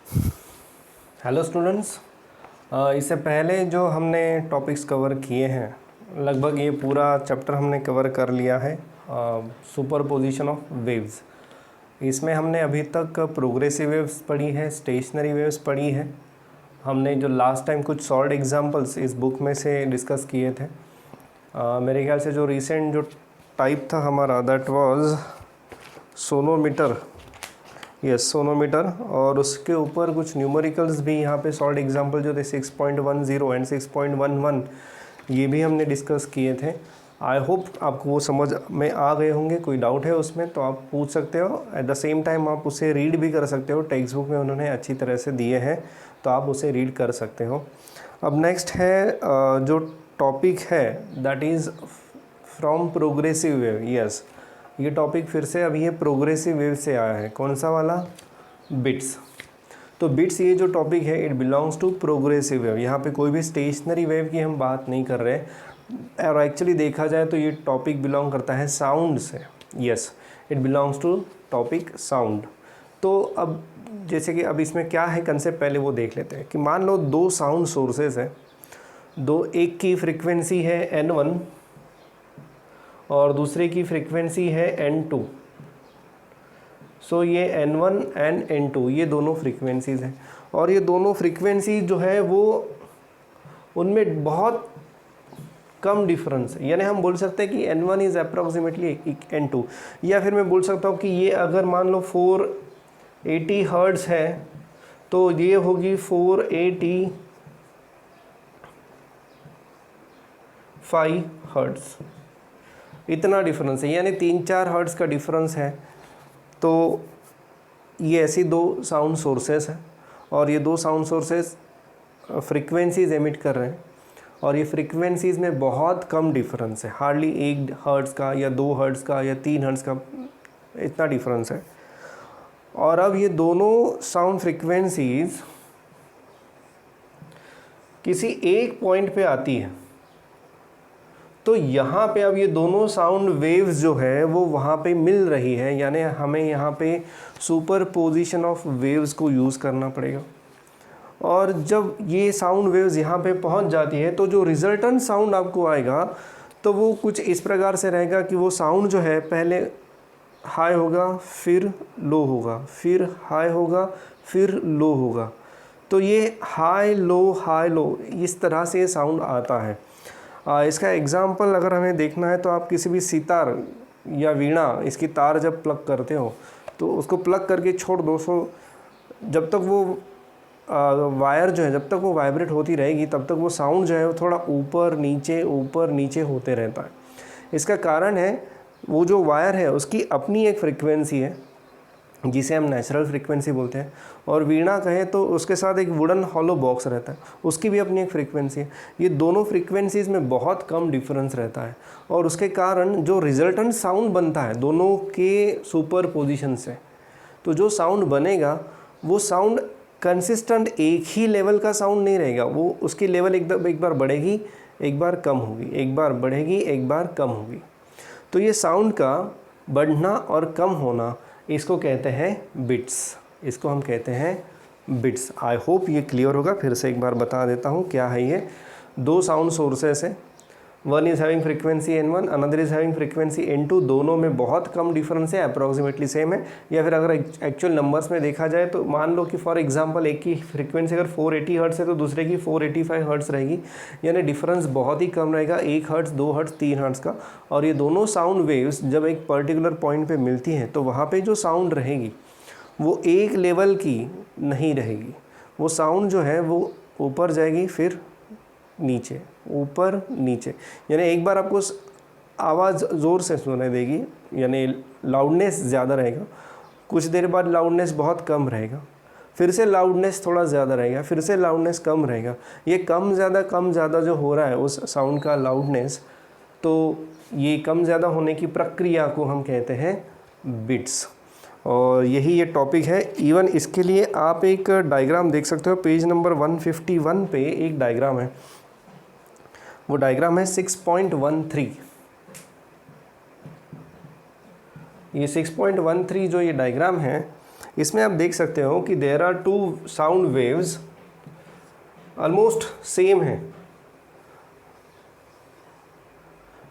Hello students. इससे पहले जो हमने टॉपिक्स कवर किए हैं, लगभग ये पूरा चैप्टर हमने कवर कर लिया है, सुपरपोजिशन ऑफ वेव्स। इसमें हमने अभी तक प्रोग्रेसिव वेव्स पढ़ी है, स्टेशनरी वेव्स पढ़ी है। हमने जो लास्ट टाइम कुछ सॉल्ड एग्जांपल्स इस बुक में से डिस्कस किए थे। मेरे ख्याल से जो रिसेंट जो टाइप था हमारा, that was sonometer. Yes, sonometer. और उसके ऊपर कुछ न्यूमेरिकल्स भी यहाँ पे सॉल्ड एग्जांपल जो थे 6.10 एंड 6.11, ये भी हमने डिस्कस किए थे। आई होप आपको वो समझ में आ गए होंगे। कोई डाउट है उसमें तो आप पूछ सकते हो। एट द सेम टाइम आप उसे रीड भी कर सकते हो, टेक्स्ट बुक में उन्होंने अच्छी तरह से दिए हैं, तो आप उसे रीड कर सकते हो। अब नेक्स्ट है जो टॉपिक है, that is from progressive wave. Yes, ये टॉपिक फिर से अभी ये प्रोग्रेसिव वेव से आया है। कौन सा वाला? बिट्स। तो बिट्स ये जो टॉपिक है, it belongs to progressive wave. यहाँ पे कोई भी स्टेशनरी वेव की हम बात नहीं कर रहे, और एक्चुअली देखा जाए तो ये टॉपिक बिलोंग करता है साउंड से। Yes, it belongs to topic sound. तो अब जैसे कि अब इसमें क्या है कंसेप्ट, पहले वो देख लेते हैं कि मान लो दो साउंड सोर्सेज है, दो, एक की फ्रिक्वेंसी है N1 और दूसरे की फ्रीक्वेंसी है N2। सो ये N1 एंड N2 ये दोनों फ्रीक्वेंसीज़ हैं, और ये दोनों फ्रीक्वेंसी जो है वो उनमें बहुत कम डिफरेंस है। यानी हम बोल सकते हैं कि N1 इज़ अप्रॉक्सीमेटली N2, या फिर मैं बोल सकता हूँ कि ये अगर मान लो 480 हर्ट्ज़ है तो ये होगी 485 हर्ट्ज़। इतना डिफरेंस है, यानी 3-4 हर्ट्ज़ का डिफरेंस है। तो ये ऐसी दो साउंड सोर्सेस हैं, और ये दो साउंड सोर्सेस फ्रीक्वेंसीज एमिट कर रहे हैं, और ये फ्रीक्वेंसीज़ में बहुत कम डिफरेंस है, हार्डली 1 हर्ट्ज़ का या 2 हर्ट्ज़ का या 3 हर्ट्ज़ का, इतना डिफरेंस है। और अब ये दोनों साउंड फ्रीक्वेंसीज किसी एक पॉइंट पे आती है, तो यहाँ पे अब ये दोनों साउंड वेव्स जो है वो वहाँ पे मिल रही है, यानी हमें यहाँ पे सुपरपोजिशन ऑफ वेव्स को यूज़ करना पड़ेगा। और जब ये साउंड वेव्स यहाँ पे पहुँच जाती है तो जो रिजल्टेंट साउंड आपको आएगा तो वो कुछ इस प्रकार से रहेगा कि वो साउंड जो है पहले हाई होगा, फिर लो होगा, फिर हाई होगा, फिर लो होगा। तो ये हाई लो इस तरह से ये साउंड आता है। इसका एग्जाम्पल अगर हमें देखना है तो आप किसी भी सितार या वीणा, इसकी तार जब प्लग करते हो तो उसको प्लग करके छोड़ दो, सो जब तक वो वायर जो है जब तक वो वाइब्रेट होती रहेगी तब तक वो साउंड जो है वो थोड़ा ऊपर नीचे होते रहता है। इसका कारण है वो जो वायर है उसकी अपनी एक फ्रिक्वेंसी है जिसे हम नेचुरल फ्रीक्वेंसी बोलते हैं, और वीणा कहें तो उसके साथ एक वुडन हॉलो बॉक्स रहता है, उसकी भी अपनी एक फ्रीक्वेंसी है। ये दोनों फ्रीक्वेंसीज़ में बहुत कम डिफरेंस रहता है, और उसके कारण जो रिजल्टेंट साउंड बनता है दोनों के सुपर पोजिशन से, तो जो साउंड बनेगा वो साउंड कंसिस्टेंट एक ही लेवल का साउंड नहीं रहेगा। वो उसकी लेवल एक बार बढ़ेगी, एक बार कम होगी, एक बार बढ़ेगी, एक बार कम होगी। तो ये साउंड का बढ़ना और कम होना, इसको कहते हैं बिट्स। इसको हम कहते हैं बिट्स। आई होप ये क्लियर होगा। फिर से एक बार बता देता हूँ क्या है ये। दो साउंड सोर्सेस हैं, one is having frequency N1, another is having frequency N2। दोनों में बहुत कम डिफरेंस है, अप्रॉक्सीमेटली सेम है। या फिर अगर एक्चुअल नंबर्स में देखा जाए तो मान लो कि फॉर एग्जांपल एक की फ्रीक्वेंसी अगर 480 हर्ट्ज़ है तो दूसरे की 485 हर्ट्ज़ रहेगी, यानी डिफरेंस बहुत ही कम रहेगा, 1 हर्ट्ज़, 2 हर्ट्ज़, 3 हर्ट्ज़ का। और ये दोनों साउंड वेव्स जब एक पर्टिकुलर पॉइंट पर मिलती हैं तो वहाँ पर जो साउंड रहेगी वो एक लेवल की नहीं रहेगी। वो साउंड जो है वो ऊपर जाएगी, फिर नीचे, ऊपर नीचे, यानी एक बार आपको आवाज़ ज़ोर से सुनाई देगी, यानी लाउडनेस ज़्यादा रहेगा, कुछ देर बाद लाउडनेस बहुत कम रहेगा, फिर से लाउडनेस थोड़ा ज़्यादा रहेगा, फिर से लाउडनेस कम रहेगा। ये कम ज़्यादा जो हो रहा है उस साउंड का लाउडनेस, तो ये कम ज़्यादा होने की प्रक्रिया को हम कहते हैं बिट्स। और यही ये टॉपिक है। इवन इसके लिए आप एक डायग्राम देख सकते हो, पेज नंबर 151 पे एक डायग्राम है, वो डायग्राम है 6.13। ये 6.13 जो ये डायग्राम है, इसमें आप देख सकते हो कि there are two sound waves almost same है।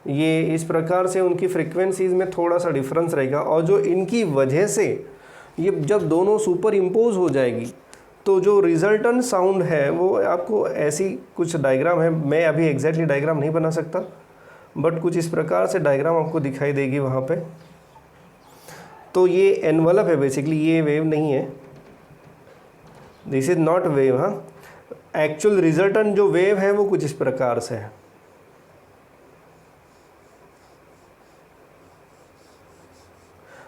ये इस प्रकार से उनकी फ्रीक्वेंसीज में थोड़ा सा डिफरेंस रहेगा, और जो इनकी वजह से ये जब दोनों सुपर इम्पोज हो जाएगी तो जो रिजल्टेंट साउंड है वो आपको ऐसी कुछ डायग्राम है, मैं अभी एग्जैक्टली डायग्राम नहीं बना सकता, बट कुछ इस प्रकार से डायग्राम आपको दिखाई देगी वहाँ पे। तो ये एनवलप है बेसिकली, ये वेव नहीं है, दिस इज नॉट वेव। हाँ, एक्चुअल रिजल्टेंट जो वेव है वो कुछ इस प्रकार से है।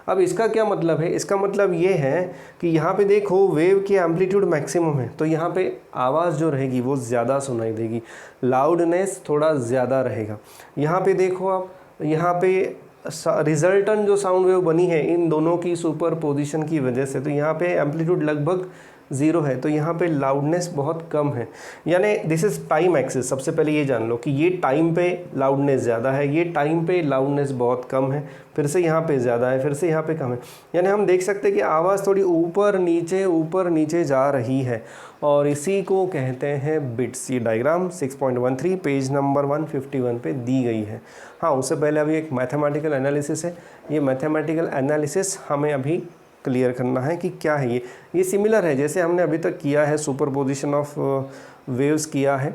अब इसका क्या मतलब है? इसका मतलब ये है कि यहाँ पे देखो वेव की एम्पलीट्यूड मैक्सिमम है, तो यहाँ पे आवाज़ जो रहेगी वो ज़्यादा सुनाई देगी, लाउडनेस थोड़ा ज़्यादा रहेगा। यहाँ पे देखो आप, यहाँ पे रिजल्टेंट जो साउंड वेव बनी है इन दोनों की सुपर पोजिशन की वजह से, तो यहाँ पे एम्पलीट्यूड लगभग 0 है, तो यहाँ पे लाउडनेस बहुत कम है। यानी दिस इज़ टाइम एक्सिस। सबसे पहले ये जान लो कि ये टाइम पे लाउडनेस ज़्यादा है, ये टाइम पे लाउडनेस बहुत कम है, फिर से यहाँ पे ज़्यादा है, फिर से यहाँ पे कम है। यानी हम देख सकते हैं कि आवाज़ थोड़ी ऊपर नीचे जा रही है, और इसी को कहते हैं बिट्स। ये डायग्राम 6.13 पेज नंबर 151 पे दी गई है। हाँ, उससे पहले अभी एक मैथमेटिकल एनालिसिस है। ये मैथमेटिकल एनालिसिस हमें अभी क्लियर करना है कि क्या है ये सिमिलर है जैसे हमने अभी तक किया है, सुपरपोजिशन ऑफ वेव्स किया है,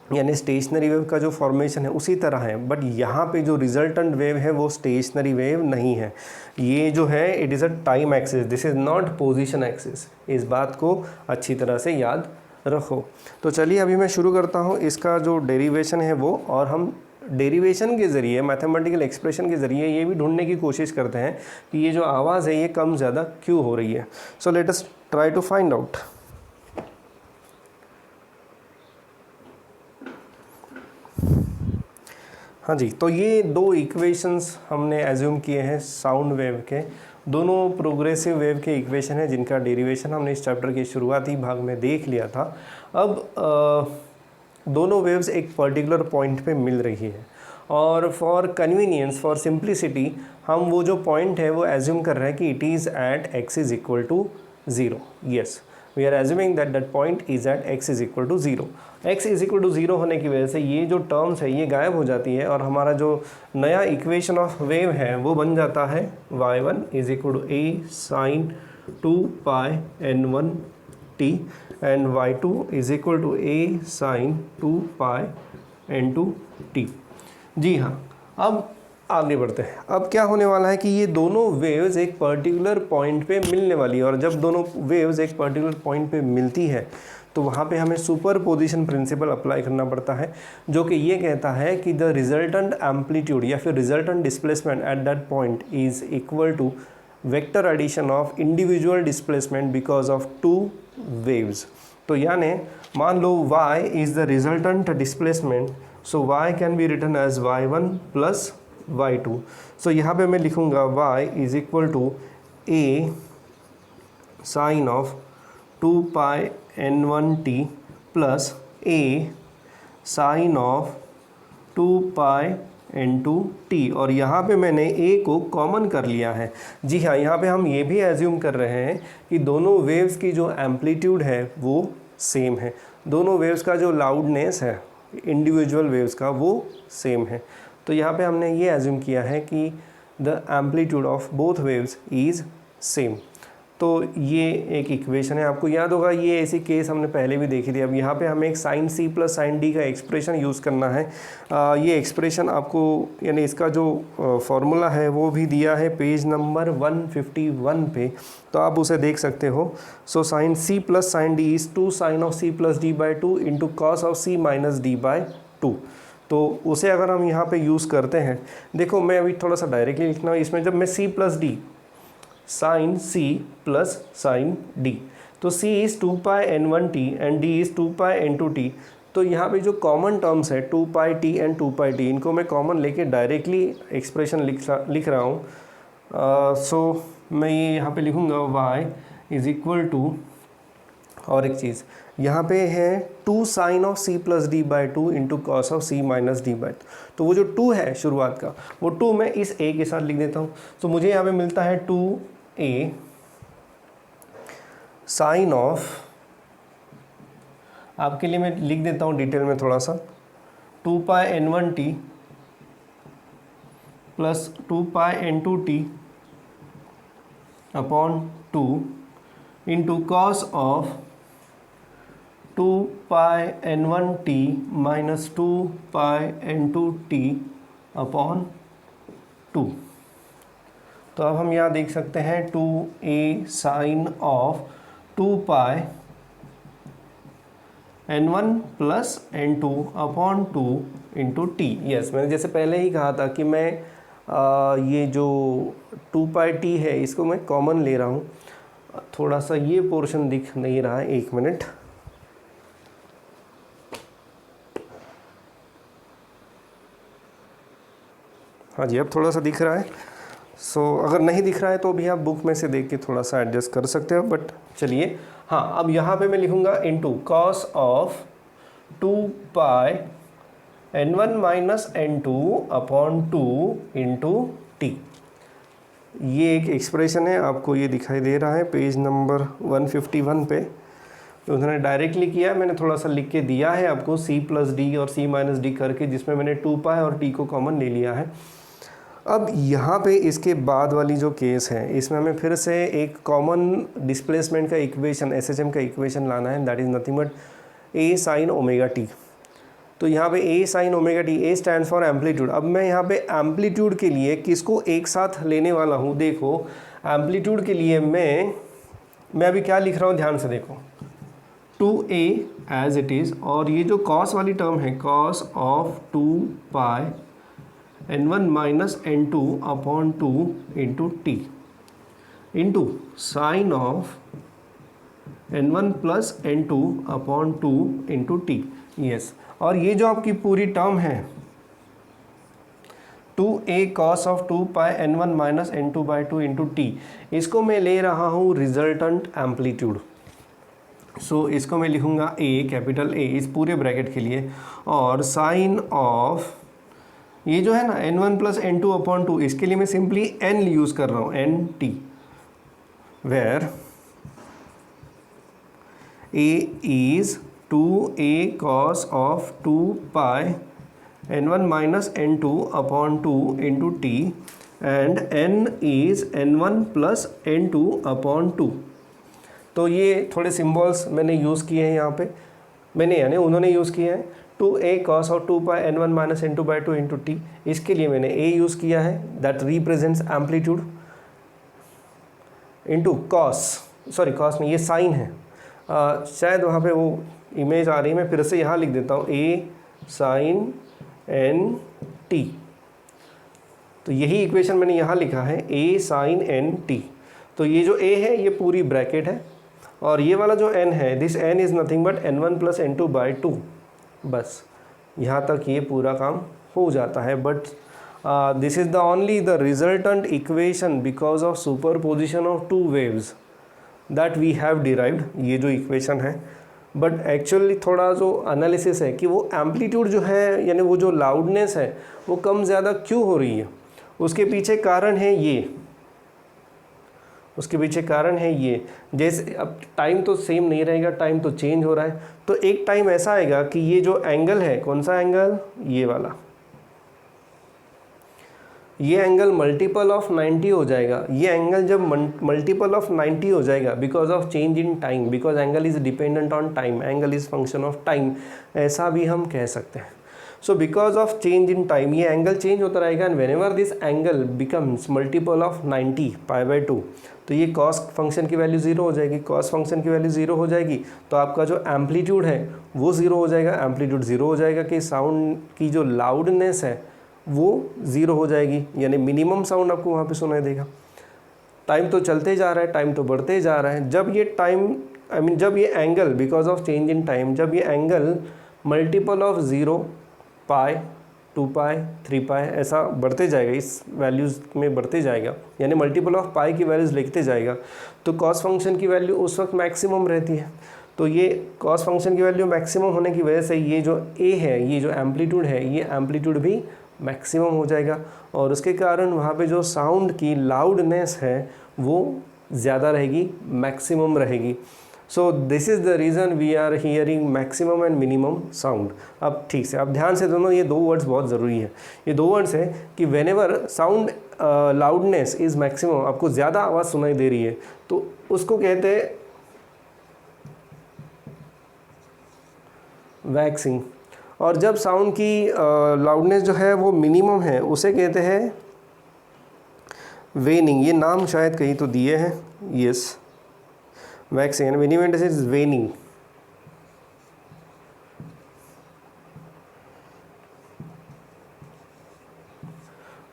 यानी स्टेशनरी वेव का जो फॉर्मेशन है उसी तरह है, बट यहाँ पे जो रिजल्टेंट वेव है वो स्टेशनरी वेव नहीं है। ये जो है it is a time axis, this is not position axis. इस बात को अच्छी तरह से याद रखो। तो चलिए अभी मैं शुरू करता हूँ इसका जो डेरिवेशन है वो, और हम डेरिवेशन के ज़रिए, मैथमेटिकल एक्सप्रेशन के ज़रिए ये भी ढूंढने की कोशिश करते हैं कि ये जो आवाज़ है ये कम ज़्यादा क्यों हो रही है। So let us try to find out. हाँ जी, तो ये दो इक्वेशंस हमने एज्यूम किए हैं साउंड वेव के, दोनों प्रोग्रेसिव वेव के इक्वेशन है जिनका डेरिवेशन हमने इस चैप्टर के शुरुआती भाग में देख लिया था। अब दोनों वेव्स एक पर्टिकुलर पॉइंट पे मिल रही है, और फॉर कन्वीनियंस, फॉर सिंप्लिसिटी, हम वो जो पॉइंट है वो एज्यूम कर रहे हैं कि it is at x is equal to 0। Yes, we are assuming that that point is at x is equal to 0। x is equal to 0 होने की वजह से ये जो टर्म्स है ये गायब हो जाती है, और हमारा जो नया इक्वेशन ऑफ वेव है वो बन जाता है y1 is equal to a sin 2π n1t and y2 is equal to a sin 2π n2t। जी हाँ, अब आगे बढ़ते हैं। अब क्या होने वाला है कि ये दोनों वेव्स एक पर्टिकुलर पॉइंट पे मिलने वाली है, और जब दोनों वेव्स एक पर्टिकुलर पॉइंट पे मिलती है तो वहाँ पे हमें सुपरपोजिशन प्रिंसिपल अप्लाई करना पड़ता है, जो कि ये कहता है कि द रिजल्टेंट एम्पलीट्यूड या फिर resultant displacement at that point is equal to vector addition of individual displacement because of two waves. तो यानी मान लो y is the resultant displacement, so y can be written as y1 plus y2। So यहाँ पे मैं लिखूँगा y is equal to a sine of 2π n1t plus a sine of 2π n2t, और यहाँ पे मैंने a को कॉमन कर लिया है। जी हाँ, यहाँ पे हम ये भी एज्यूम कर रहे हैं कि दोनों वेव्स की जो एम्पलीट्यूड है वो सेम है, दोनों वेव्स का जो लाउडनेस है इंडिविजुअल वेव्स का वो सेम है। तो यहाँ पे हमने ये एज्यूम किया है कि the amplitude of both waves is same. तो ये एक इक्वेशन है, आपको याद होगा ये ऐसी केस हमने पहले भी देखी थी। अब यहाँ पे हमें एक sine C plus sine D का एक्सप्रेशन यूज़ करना है। ये एक्सप्रेशन आपको, यानी इसका जो फॉर्मूला है वो भी दिया है पेज नंबर 151 पे, तो आप उसे देख सकते हो। So sine C plus sine D is 2 sine of C plus D by 2 into cos of C minus D by 2। तो उसे अगर हम यहाँ पे यूज़ करते हैं, देखो मैं अभी थोड़ा सा डायरेक्टली लिखना, इसमें जब मैं C plus D sine c plus sine d, तो c is 2π n1t and d is 2π n2t। तो यहाँ पे जो कॉमन टर्म्स है 2πt एंड 2πt, इनको मैं कॉमन लेके डायरेक्टली एक्सप्रेशन लिख रहा हूँ। सो मैं ये यहाँ पे लिखूँगा y इज़ इक्वल टू, और एक चीज़ यहाँ पे है 2 sine of c plus D by 2 into cos of c minus D by 2। तो वो जो 2 है शुरुआत का, वो 2 मैं इस a के साथ लिख देता हूँ। तो मुझे यहाँ पे मिलता है 2a साइन ऑफ, आपके लिए मैं लिख देता हूँ डिटेल में थोड़ा सा, 2π/n1t plus 2π/n2t upon 2 into cos of 2π/n1t minus 2π/n2t upon 2। तो अब हम यहाँ देख सकते हैं 2a sine of 2π/n1 plus n2 upon 2 into T. Yes, मैंने जैसे पहले ही कहा था कि मैं ये जो 2πt है इसको मैं कॉमन ले रहा हूँ। थोड़ा सा ये पोर्शन दिख नहीं रहा है, 1 मिनट। हाँ जी, अब थोड़ा सा दिख रहा है। अगर नहीं दिख रहा है तो भी आप बुक में से देख के थोड़ा सा एडजस्ट कर सकते हो, बट चलिए। हाँ, अब यहाँ पे मैं लिखूँगा into cos of 2π/n1 minus n2 upon 2 into T. ये एक एक्सप्रेशन है, आपको ये दिखाई दे रहा है पेज नंबर 151 पे। तो उन्होंने डायरेक्टली किया, मैंने थोड़ा सा लिख के दिया है आपको c+d और c-d करके, जिसमें मैंने 2π और t को कॉमन ले लिया है। अब यहाँ पे इसके बाद वाली जो केस है, इसमें हमें फिर से एक कॉमन डिस्प्लेसमेंट का इक्वेशन, SHM का इक्वेशन लाना है, that is nothing but a sin ω t। तो यहाँ पे a sin ω t, a stand for amplitude. अब मैं यहाँ पे एम्पलीट्यूड के लिए किसको एक साथ लेने वाला हूँ? देखो, एम्पलीट्यूड के लिए मैं अभी क्या लिख रहा हूँ, ध्यान से देखो, 2a एज इट इज़, और ये जो कॉस वाली टर्म है, cos of 2π/n1 minus n2 upon 2 into T into sine of n1 plus n2 upon 2 into T. Yes, और ये जो आपकी पूरी टर्म है 2a cos of 2π/n1 minus n2/2 into T, इसको मैं ले रहा हूँ रिजल्टेंट एम्पलीट्यूड। सो इसको मैं लिखूँगा a, कैपिटल A, इस पूरे ब्रैकेट के लिए, और साइन ऑफ ये जो है ना n1 प्लस n2 अपॉन 2, इसके लिए मैं सिंपली n यूज़ कर रहा हूँ, nt, where a is 2a cos of 2π/n1 minus n2 upon 2 into T and n is n1 plus n2 upon 2। तो ये थोड़े सिम्बॉल्स मैंने यूज़ किए हैं यहाँ पे, मैंने यानी उन्होंने यूज़ किए हैं। 2a cos of 2π/n1 minus n2/2 into T, इसके लिए मैंने a यूज़ किया है, that represents amplitude, into cos, sorry cos में ये साइन है, शायद वहाँ पे वो इमेज आ रही है, मैं फिर से यहाँ लिख देता हूँ a sin n t। तो यही इक्वेशन मैंने यहाँ लिखा है, a sin n t। तो ये जो a है ये पूरी ब्रैकेट है, और ये वाला जो n है, this n is nothing but n1 plus n2/2। बस यहाँ तक ये पूरा काम हो जाता है। But this is the only the resultant equation because of superposition of two waves that we have derived, ये जो इक्वेशन है। बट एक्चुअली थोड़ा जो एनालिसिस है कि वो एम्पलीट्यूड जो है, यानी वो जो लाउडनेस है, वो कम ज़्यादा क्यों हो रही है, उसके पीछे कारण है ये, उसके पीछे कारण है ये। जैसे अब टाइम तो सेम नहीं रहेगा, टाइम तो चेंज हो रहा है, तो एक टाइम ऐसा आएगा कि ये जो एंगल है, कौन सा एंगल, ये वाला, ये एंगल मल्टीपल ऑफ 90 हो जाएगा। ये एंगल जब मल्टीपल ऑफ 90 हो जाएगा because of change in time, because angle is dependent on time, angle is function of time, ऐसा भी हम कह सकते हैं। So because of change in time ये एंगल चेंज होता रहेगा, and whenever this angle becomes multiple of 90 π/2, तो ये कॉस फंक्शन की वैल्यू 0 हो जाएगी। कॉस फंक्शन की वैल्यू 0 हो जाएगी तो आपका जो एम्पलीट्यूड है वो 0 हो जाएगा। एम्पलीट्यूड 0 हो जाएगा कि साउंड की जो लाउडनेस है वो 0 हो जाएगी, यानी मिनिमम साउंड आपको वहाँ पे सुनाई देगा। टाइम तो चलते जा रहा है, टाइम तो बढ़ते जा रहा है। जब ये टाइम जब ये angle because of change in time, जब ये angle multiple of 0 pi 2 pi 3 पाई ऐसा बढ़ते जाएगा, इस वैल्यूज़ में बढ़ते जाएगा, यानी मल्टीपल ऑफ पाई की वैल्यूज़ लिखते जाएगा, तो कॉस फंक्शन की वैल्यू उस वक्त मैक्सिमम रहती है। तो ये कॉस फंक्शन की वैल्यू मैक्सिमम होने की वजह से ये जो ए है, ये जो एम्पलीट्यूड है, ये एम्पलीट्यूड भी मैक्सिमम हो जाएगा, और उसके कारण वहाँ पे जो साउंड की लाउडनेस है वो ज़्यादा रहेगी, मैक्सिमम रहेगी। So this is the reason we are hearing maximum and minimum sound. अब ठीक से अब ध्यान से दोनों ये दो वर्ड्स बहुत ज़रूरी है। ये दो वर्ड्स है कि when ever sound loudness is maximum, आपको ज़्यादा आवाज़ सुनाई दे रही है तो उसको कहते हैं वैक्सिंग, और जब साउंड की लाउडनेस जो है वो मिनिमम है उसे कहते हैं वेनिंग। ये नाम शायद कहीं तो दिए हैं, yes, waxing and minimum is वेनिंग।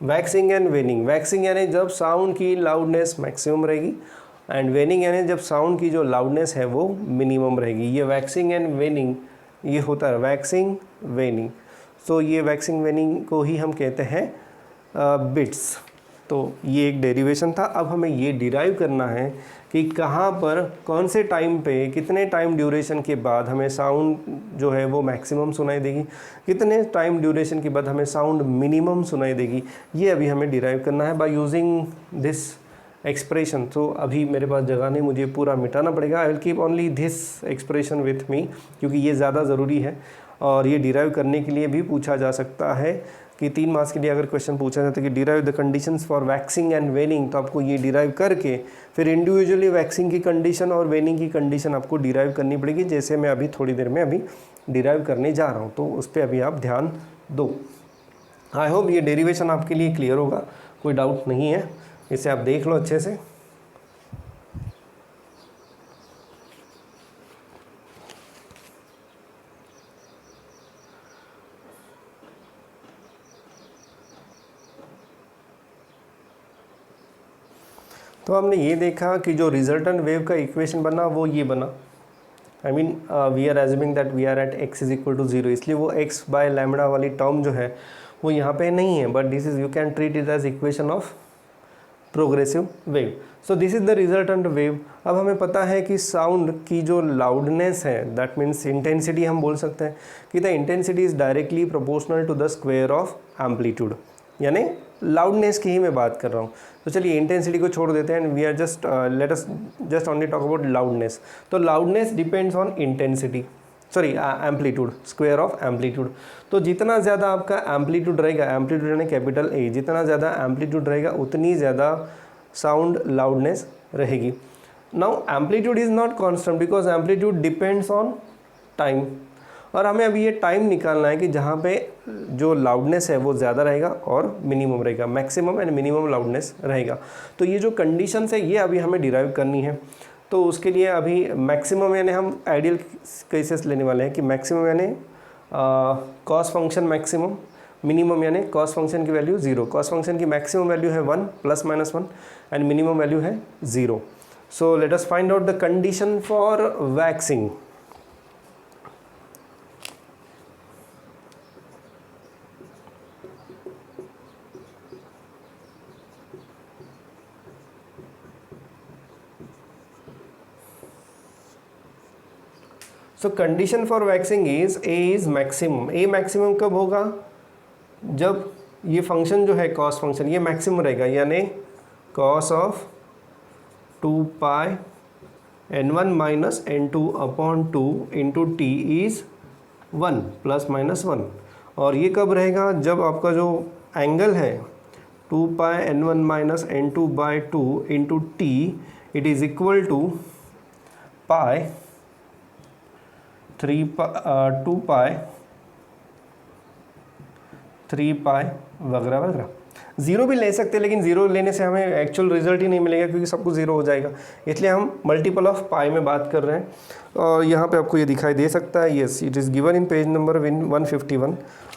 Waxing and वेनिंग, waxing यानी जब साउंड की लाउडनेस मैक्सिमम रहेगी एंड वेनिंग यानी जब साउंड की जो लाउडनेस है वो मिनिमम रहेगी। ये वैक्सिंग एंड वेनिंग ये होता है वैक्सिंग वेनिंग। तो ये वैक्सिंग वेनिंग को ही हम कहते हैं बिट्स। तो ये एक डेरिवेशन था। अब हमें ये डिराइव करना है कि कहाँ पर कौन से टाइम पे कितने टाइम ड्यूरेशन के बाद हमें साउंड जो है वो मैक्सिमम सुनाई देगी, कितने टाइम ड्यूरेशन के बाद हमें साउंड मिनिमम सुनाई देगी। ये अभी हमें डिराइव करना है बाय यूजिंग दिस एक्सप्रेशन। तो अभी मेरे पास जगह नहीं, मुझे पूरा मिटाना पड़ेगा। I will keep only this expression with me क्योंकि ये ज़्यादा ज़रूरी है और ये डिराइव करने के लिए भी पूछा जा सकता है कि 3 मार्क्स के लिए अगर क्वेश्चन पूछा जाता है कि derive the conditions for waxing and वेनिंग, तो आपको ये डिराइव करके फिर इंडिविजुअली वैक्सिंग की कंडीशन और वेनिंग की कंडीशन आपको डिराइव करनी पड़ेगी, जैसे मैं अभी थोड़ी देर में अभी डिराइव करने जा रहा हूँ। तो उस पर अभी आप ध्यान दो। आई होप ये डेरिवेशन आपके लिए क्लियर होगा, कोई डाउट नहीं है, इसे आप देख लो अच्छे से। तो हमने ये देखा कि जो रिजल्टेंट वेव का इक्वेशन बना वो ये बना। I mean we are assuming that we are at x is equal to 0, इसलिए वो x बाय लैम्बडा वाली टर्म जो है वो यहाँ पे नहीं है, but this is you can treat it as equation of progressive wave. So this is the resultant wave. अब हमें पता है कि साउंड की जो लाउडनेस है दैट मीन्स इंटेंसिटी, हम बोल सकते हैं कि the intensity is directly proportional to the square of amplitude, यानी लाउडनेस की ही मैं बात कर रहा हूँ। तो चलिए इंटेंसिटी को छोड़ देते हैं and we are just let us just only talk about loudness. तो loudness depends on intensity, sorry amplitude, square of amplitude. तो जितना ज़्यादा आपका एम्पलीट्यूड रहेगा, एम्पलीट्यूड यानी कैपिटल ए, जितना ज़्यादा एम्पलीट्यूड रहेगा उतनी ज़्यादा साउंड लाउडनेस रहेगी। Now amplitude is not constant because amplitude depends on time, और हमें अभी ये टाइम निकालना है कि जहाँ पे जो लाउडनेस है वो ज़्यादा रहेगा और मिनिमम रहेगा, मैक्सिमम एंड मिनिमम लाउडनेस रहेगा। तो ये जो कंडीशंस है ये अभी हमें डिराइव करनी है। तो उसके लिए अभी मैक्सिमम यानी हम आइडियल केसेस लेने वाले हैं कि मैक्सिमम यानी कॉस फंक्शन मैक्सिमम, मिनिमम यानी कॉस फंक्शन की वैल्यू 0। कॉस फंक्शन की मैक्सिमम वैल्यू है 1 ± 1 एंड मिनिमम वैल्यू है 0। सो let us find out the condition for waxing. So condition for waxing is a is maximum. A maximum कब होगा? जब ये function जो है कॉस फंक्शन ये मैक्सिमम रहेगा, यानी cos of 2 pi n1 minus n2 upon 2 into T is 1 ± 1। और ये कब रहेगा? जब आपका जो एंगल है 2 pi n1 minus n2 by 2 into T it is equal to pi 2 pi 3 pi वगैरह वगैरह। ज़ीरो भी ले सकते हैं, लेकिन ज़ीरो लेने से हमें एक्चुअल रिजल्ट ही नहीं मिलेगा क्योंकि सब कुछ ज़ीरो हो जाएगा, इसलिए हम मल्टीपल ऑफ पाई में बात कर रहे हैं। और यहाँ पे आपको ये दिखाई दे सकता है, yes it is given in page number 151।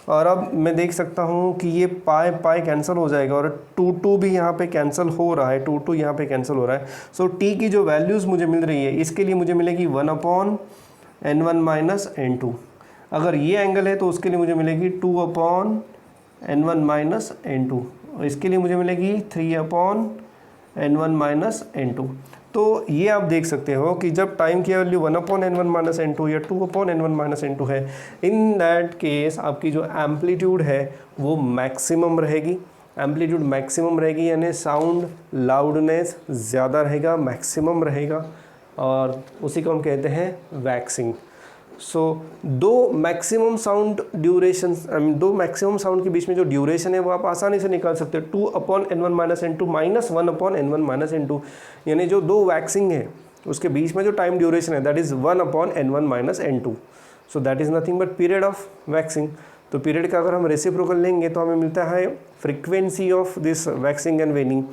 और अब मैं देख सकता हूँ कि ये पाई पाई कैंसिल हो जाएगा और 2 भी यहाँ पे कैंसिल हो रहा है, 2 यहाँ पे कैंसिल हो रहा है। सो टी की जो वैल्यूज़ मुझे मिल रही है इसके लिए मुझे मिलेगी 1/n1 माइनस n2। अगर ये एंगल है तो उसके लिए मुझे मिलेगी 2/n1 माइनस n2, और इसके लिए मुझे मिलेगी 3/n1 माइनस n2। तो ये आप देख सकते हो कि जब टाइम की वैल्यू 1/n1 माइनस n2 या 2/n1 माइनस n2 है, इन दैट केस आपकी जो एम्पलीट्यूड है वो मैक्सिमम रहेगी। एम्पलीट्यूड मैक्सिमम रहेगी यानी साउंड लाउडनेस ज़्यादा रहेगा, मैक्सिमम रहेगा। और उसी को हम कहते हैं वैक्सिंग। सो दो मैक्सिमम साउंड ड्यूरेशन, दो मैक्सिमम साउंड के बीच में जो ड्यूरेशन है वो आप आसानी से निकाल सकते हो, 2/n1-n2 माइनस 1/n1-n2, यानी जो दो वैक्सिंग है उसके बीच में जो टाइम ड्यूरेशन है that is 1/n1-n2। So that is nothing but period of waxing. तो पीरियड का अगर हम रेसिप्रोकल लेंगे तो हमें मिलता है frequency of this waxing and वेनिंग।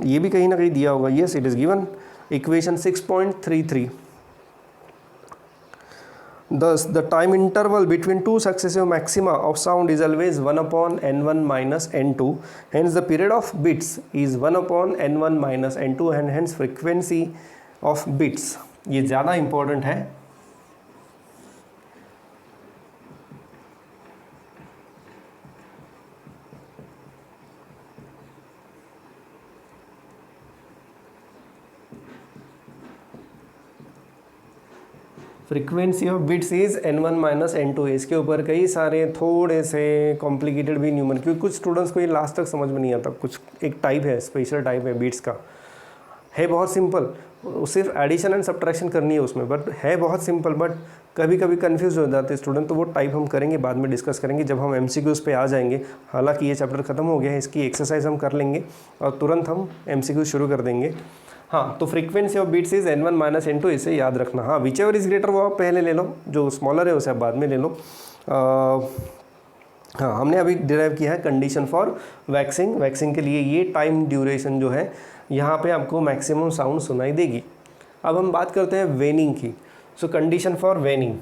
ये भी कहीं ना कहीं दिया होगा, yes it is given, equation 6.33। Thus, the time interval between two successive maxima of sound is always 1/n1-n2. Hence, the period of bits is 1/n1-n2 and hence frequency of bits ये ज़्यादा important है। Frequency of bits is n1-n2। इसके ऊपर कई सारे थोड़े से complicated भी न्यूमर, क्योंकि कुछ स्टूडेंट्स को ये लास्ट तक समझ में नहीं आता। कुछ एक टाइप है, स्पेशल टाइप है बिट्स का, है बहुत सिंपल, सिर्फ एडिशन एंड सब्ट्रैक्शन करनी है उसमें, बट है बहुत सिंपल, बट कभी कभी कंफ्यूज हो जाते हैं स्टूडेंट। तो वो टाइप हम करेंगे, बाद में डिस्कस करेंगे जब हम MCQs पे आ जाएंगे। हालांकि ये चैप्टर ख़त्म हो गया है, इसकी एक्सरसाइज हम कर लेंगे और तुरंत हम MCQ शुरू कर देंगे। हाँ, तो frequency of beats is n1-n2, इसे याद रखना। हाँ, विच एवर इज ग्रेटर वो आप पहले ले लो, जो स्मॉलर है उसे आप बाद में ले लो। हाँ, हमने अभी डिराइव किया है कंडीशन फॉर वैक्सिंग। वैक्सिंग के लिए ये टाइम ड्यूरेशन जो है यहाँ पे आपको मैक्सिमम साउंड सुनाई देगी। अब हम बात करते हैं वेनिंग की। So condition for waning,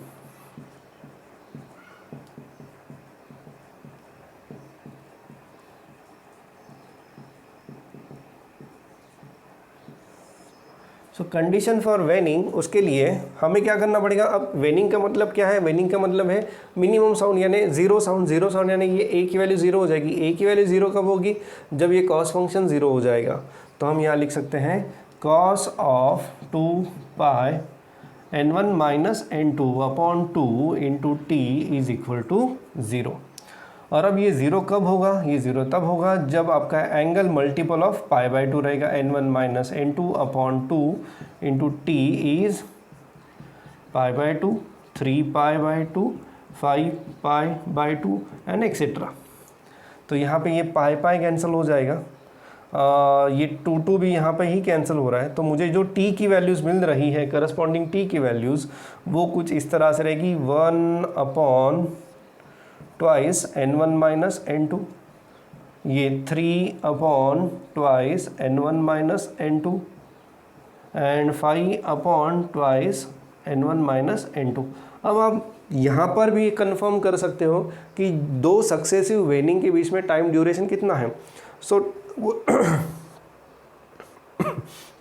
so condition for waning, उसके लिए हमें क्या करना पड़ेगा। अब वेनिंग का मतलब क्या है, वेनिंग का मतलब है मिनिमम साउंड, यानी जीरो साउंड, यानी ये ए की वैल्यू जीरो हो जाएगी। ए की वैल्यू जीरो कब होगी, जब ये कॉस फंक्शन जीरो हो जाएगा। तो हम यहाँ लिख सकते हैं cos of 2πn1-n2/2 into T is equal to zero. और अब ये ज़ीरो कब होगा, ये ज़ीरो तब होगा जब आपका एंगल मल्टीपल ऑफ π/2 रहेगा। n1-n2/2 into T is π/2, 3π/2, 5π/2 and etcetera. तो यहाँ पे ये पाई कैंसिल हो जाएगा, ये 2 भी यहाँ पे ही कैंसिल हो रहा है। तो मुझे जो t की वैल्यूज़ मिल रही है, करस्पॉन्डिंग t की वैल्यूज़, वो कुछ इस तरह से रहेगी 1/2 n1-n2, ये 3/2 n1-n2 एंड 5/2 n1-n2। अब आप यहाँ पर भी कंफर्म कर सकते हो कि दो सक्सेसिव वेनिंग के बीच में टाइम ड्यूरेशन कितना है। सो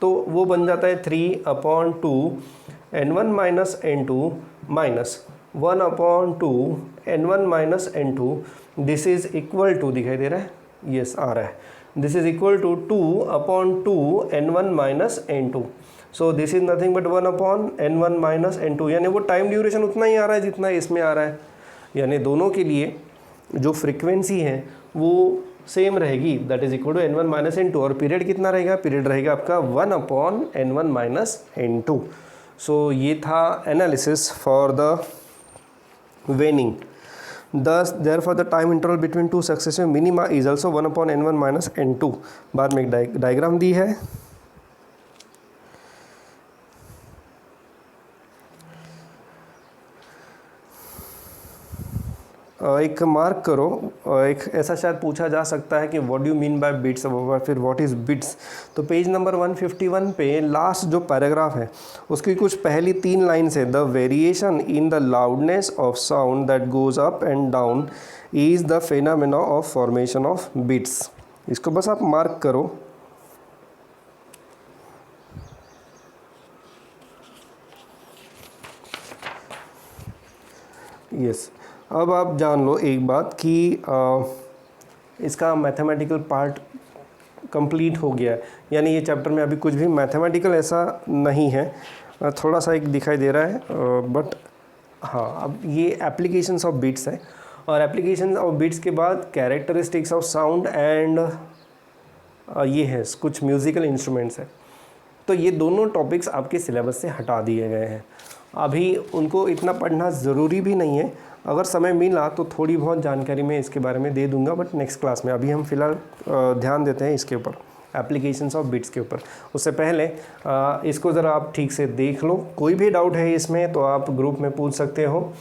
तो वो बन जाता है 3/2 n1-n2 minus 1/2 n1-n2। This is equal to, दिखाई दे रहा है, यस आ रहा है, this is equal to 2/2 n1-n2। So this is nothing but 1/n1-n2, यानी वो टाइम ड्यूरेशन उतना ही आ रहा है जितना इसमें आ रहा है। यानी दोनों के लिए जो फ्रीक्वेंसी है वो सेम रहेगी, that is equal to n1-n2। और पीरियड कितना रहेगा, पीरियड रहेगा आपका 1/n1-n2। सो ये था analysis for the वेनिंग। Thus, therefore, the time interval between two successive minima is also 1/n1-n2। बाद में एक डायग्राम दी है, एक मार्क करो। एक ऐसा शायद पूछा जा सकता है कि what do you mean by bits, फिर व्हाट इज़ बिट्स। तो पेज नंबर 151 पे लास्ट जो पैराग्राफ है उसकी कुछ पहली 3 लाइन्स है। The variation in the loudness of sound that goes up and down is the phenomena of formation of bits. इसको बस आप मार्क करो। यस, अब आप जान लो एक बात कि इसका मैथमेटिकल पार्ट कंप्लीट हो गया है, यानी ये चैप्टर में अभी कुछ भी मैथमेटिकल ऐसा नहीं है, थोड़ा सा एक दिखाई दे रहा है, बट हाँ अब ये एप्लीकेशंस ऑफ बीट्स है। और एप्लीकेशन ऑफ बीट्स के बाद कैरेक्टरिस्टिक्स ऑफ साउंड एंड ये है कुछ म्यूज़िकल इंस्ट्रूमेंट्स है। तो ये दोनों टॉपिक्स आपके सिलेबस से हटा दिए गए हैं। अभी उनको इतना पढ़ना ज़रूरी भी नहीं है, अगर समय मिला तो थोड़ी बहुत जानकारी मैं इसके बारे में दे दूंगा, बट नेक्स्ट क्लास में। अभी हम फ़िलहाल ध्यान देते हैं इसके ऊपर, एप्लीकेशंस ऑफ बिट्स के ऊपर। उससे पहले इसको ज़रा आप ठीक से देख लो, कोई भी डाउट है इसमें तो आप ग्रुप में पूछ सकते हो।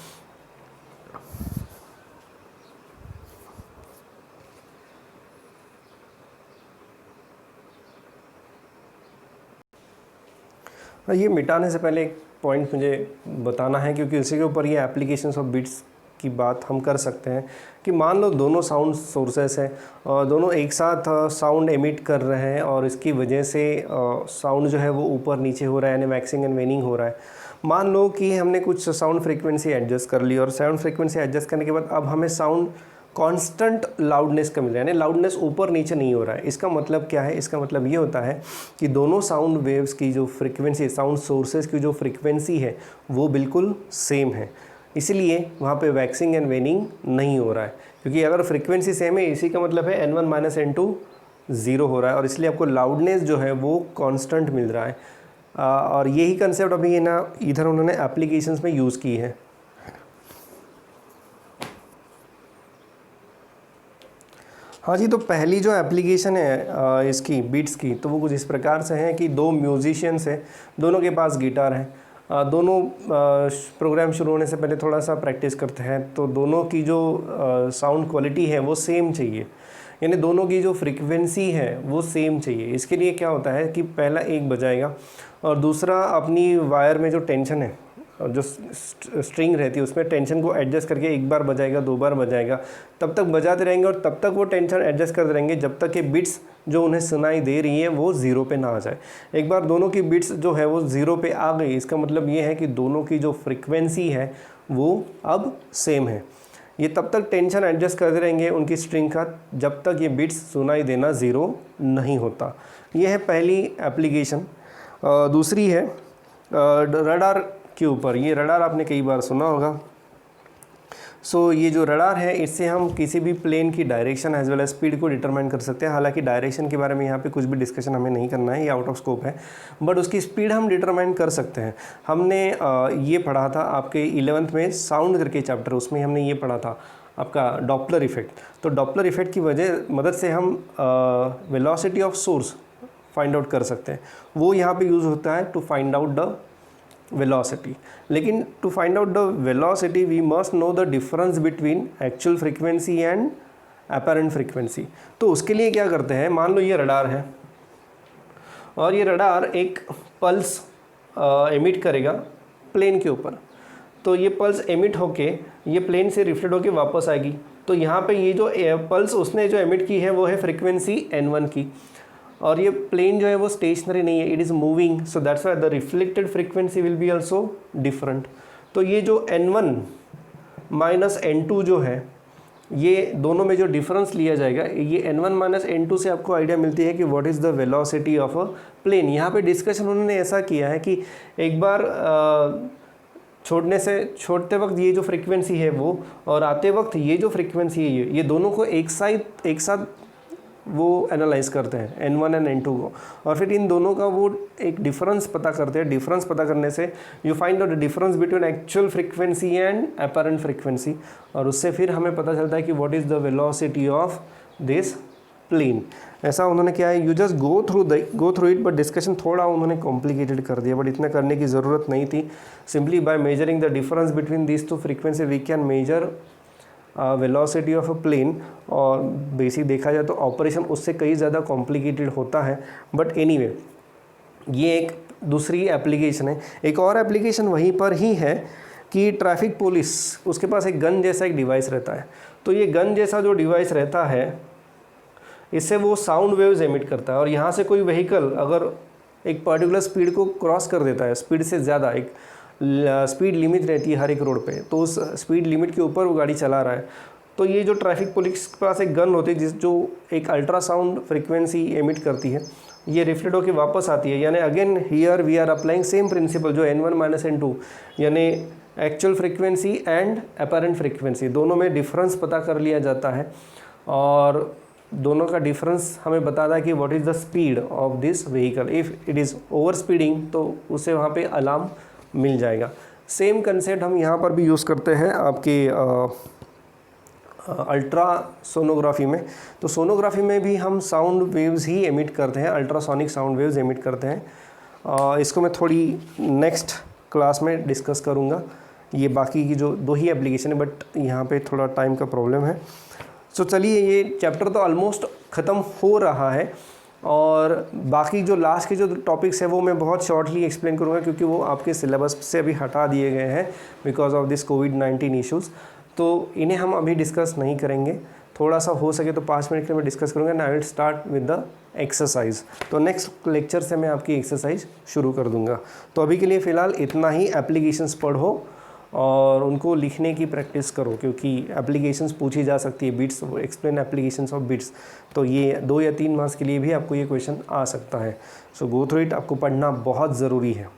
ये मिटाने से पहले एक पॉइंट मुझे बताना है, क्योंकि उसी के ऊपर ये एप्लीकेशंस ऑफ बिट्स की बात हम कर सकते हैं कि मान लो दोनों साउंड सोर्सेस हैं और दोनों एक साथ साउंड एमिट कर रहे हैं और इसकी वजह से साउंड जो है वो ऊपर नीचे हो रहा है, यानी वैक्सिंग एंड वेनिंग हो रहा है। मान लो कि हमने कुछ साउंड फ्रीक्वेंसी एडजस्ट कर ली और साउंड फ्रीक्वेंसी एडजस्ट करने के बाद अब हमें साउंड कांस्टेंट लाउडनेस का मिल रहा है, यानी लाउडनेस ऊपर नीचे नहीं हो रहा है। इसका मतलब क्या है? इसका मतलब ये होता है कि दोनों साउंड वेव्स की जो फ्रीक्वेंसी, साउंड सोर्सेज की जो फ्रीक्वेंसी है वो बिल्कुल सेम है, इसलिए वहाँ पे वैक्सिंग एंड वेनिंग नहीं हो रहा है। क्योंकि अगर फ्रीक्वेंसी सेम है, इसी का मतलब है n1 माइनस n2 ज़ीरो हो रहा है, और इसलिए आपको लाउडनेस जो है वो कांस्टेंट मिल रहा है। और यही कंसेप्ट अभी ये ना इधर उन्होंने एप्लीकेशंस में यूज़ की है। हाँ जी, तो पहली जो एप्लीकेशन है इसकी बीट्स की, तो वो कुछ इस प्रकार से है कि दो म्यूजिशियंस हैं, दोनों के पास गिटार है, दोनों प्रोग्राम शुरू होने से पहले थोड़ा सा प्रैक्टिस करते हैं, तो दोनों की जो साउंड क्वालिटी है वो सेम चाहिए, यानी दोनों की जो फ्रीक्वेंसी है वो सेम चाहिए। इसके लिए क्या होता है कि पहला एक बजाएगा और दूसरा अपनी वायर में जो टेंशन है, जो स्ट्रिंग रहती है उसमें टेंशन को एडजस्ट करके एक बार बजाएगा, दो बार बजाएगा, तब तक बजाते रहेंगे और तब तक वो टेंशन एडजस्ट करते रहेंगे जब तक कि बिट्स जो उन्हें सुनाई दे रही है वो ज़ीरो पे ना आ जाए। एक बार दोनों की बिट्स जो है वो ज़ीरो पे आ गई, इसका मतलब ये है कि दोनों की जो फ्रीक्वेंसी है वो अब सेम है। ये तब तक टेंशन एडजस्ट करते रहेंगे उनकी स्ट्रिंग का जब तक ये बिट्स सुनाई देना ज़ीरो नहीं होता। ये है पहली एप्लीकेशन। दूसरी है रडार के ऊपर। ये रडार आपने कई बार सुना होगा। ये जो रडार है इससे हम किसी भी प्लेन की direction as well as speed को डिटरमाइन कर सकते हैं। हालांकि डायरेक्शन के बारे में यहाँ पे कुछ भी डिस्कशन हमें नहीं करना है, ये आउट ऑफ स्कोप है, बट उसकी स्पीड हम डिटरमाइन कर सकते हैं। हमने ये पढ़ा था आपके 11th में साउंड करके चैप्टर, उसमें हमने ये पढ़ा था आपका डॉपलर इफेक्ट। तो डॉपलर इफेक्ट की मदद से हम velocity of source find out कर सकते हैं। वो यहाँ पे यूज़ होता है to find out the velocity. लेकिन to find out the velocity we must know the difference between actual frequency and apparent frequency. तो उसके लिए क्या करते हैं, मान लो ये रडार है और ये रडार एक पल्स एमिट करेगा प्लेन के ऊपर। तो ये पल्स एमिट होके ये प्लेन से रिफ्लेक्ट होके वापस आएगी। तो यहाँ पे ये जो पल्स उसने जो एमिट की है वो है फ्रीक्वेंसी n1 की, और ये प्लेन जो है वो स्टेशनरी नहीं है, it is moving, so that's why the reflected frequency will be also different. तो ये जो n1 माइनस n2 जो है, ये दोनों में जो डिफरेंस लिया जाएगा, ये n1 माइनस n2 से आपको आइडिया मिलती है कि what is the velocity of a plane. यहाँ पे डिस्कशन उन्होंने ऐसा किया है कि एक बार छोड़ते वक्त ये जो फ्रीक्वेंसी है वो, और आते वक्त ये जो फ्रीक्वेंसी है ये दोनों को एक साथ वो एनालाइज करते हैं n1 एंड n2 को, और फिर इन दोनों का वो एक डिफरेंस पता करते हैं। डिफरेंस पता करने से you find out the difference between actual frequency and apparent frequency, और उससे फिर हमें पता चलता है कि what is the velocity of this plane. ऐसा उन्होंने क्या है, you just go through it, but discussion थोड़ा उन्होंने कॉम्प्लिकेटेड कर दिया, बट इतना करने की ज़रूरत नहीं थी। Simply by measuring the difference between this two frequency we can measure velocity of a plane. और बेसिक देखा जाए तो ऑपरेशन उससे कई ज़्यादा कॉम्प्लिकेटेड होता है, बट एनीवे ये एक दूसरी एप्लीकेशन है। एक और एप्लीकेशन वहीं पर ही है कि ट्रैफिक पुलिस, उसके पास एक गन जैसा एक डिवाइस रहता है। तो ये गन जैसा जो डिवाइस रहता है इससे वो साउंड वेव्स एमिट करता है, और यहाँ से कोई व्हीकल अगर एक पर्टिकुलर स्पीड को क्रॉस कर देता है, स्पीड से ज़्यादा, एक स्पीड लिमिट रहती है हर एक रोड पे, तो उस स्पीड लिमिट के ऊपर वो गाड़ी चला रहा है, तो ये जो ट्रैफिक पुलिस के पास एक गन होती है जो एक अल्ट्रासाउंड फ्रीक्वेंसी एमिट करती है, ये रिफ्लेक्ट होकर वापस आती है। यानी again here we are applying same principle जो n1 माइनस n2, यानी actual frequency and apparent frequency दोनों में डिफरेंस पता कर लिया जाता है, और दोनों का डिफरेंस हमें बताता है कि what is the speed of this vehicle. If it is over speeding तो उसे वहाँ पे अलार्म मिल जाएगा। सेम कंसेप्ट हम यहाँ पर भी यूज़ करते हैं आपके अल्ट्रा सोनोग्राफी में। तो सोनोग्राफी में भी हम साउंड वेव्स ही एमिट करते हैं, अल्ट्रासोनिक साउंड वेव्स एमिट करते हैं। इसको मैं थोड़ी नेक्स्ट क्लास में डिस्कस करूँगा। ये बाकी की जो 2 ही एप्लीकेशन है, बट यहाँ पे थोड़ा टाइम का प्रॉब्लम है। सो चलिए, ये चैप्टर तो ऑलमोस्ट ख़त्म हो रहा है और बाकी जो लास्ट के जो टॉपिक्स हैं वो मैं बहुत शॉर्टली एक्सप्लेन करूँगा, क्योंकि वो आपके सिलेबस से अभी हटा दिए गए हैं because of this covid issues. तो इन्हें हम अभी डिस्कस नहीं करेंगे। थोड़ा सा हो सके तो 5 मिनट के लिए मैं डिस्कस करूँगा and I will start with the exercise. तो नेक्स्ट लेक्चर से मैं आपकी एक्सरसाइज शुरू कर दूँगा। तो अभी के लिए फ़िलहाल इतना ही। एप्लीकेशंस पढ़ो और उनको लिखने की प्रैक्टिस करो, क्योंकि एप्लीकेशंस पूछी जा सकती है। Bits, explain applications of bits, तो ये 2 या 3 मार्क्स के लिए भी आपको ये क्वेश्चन आ सकता है। सो गो थ्रू इट। आपको पढ़ना बहुत ज़रूरी है।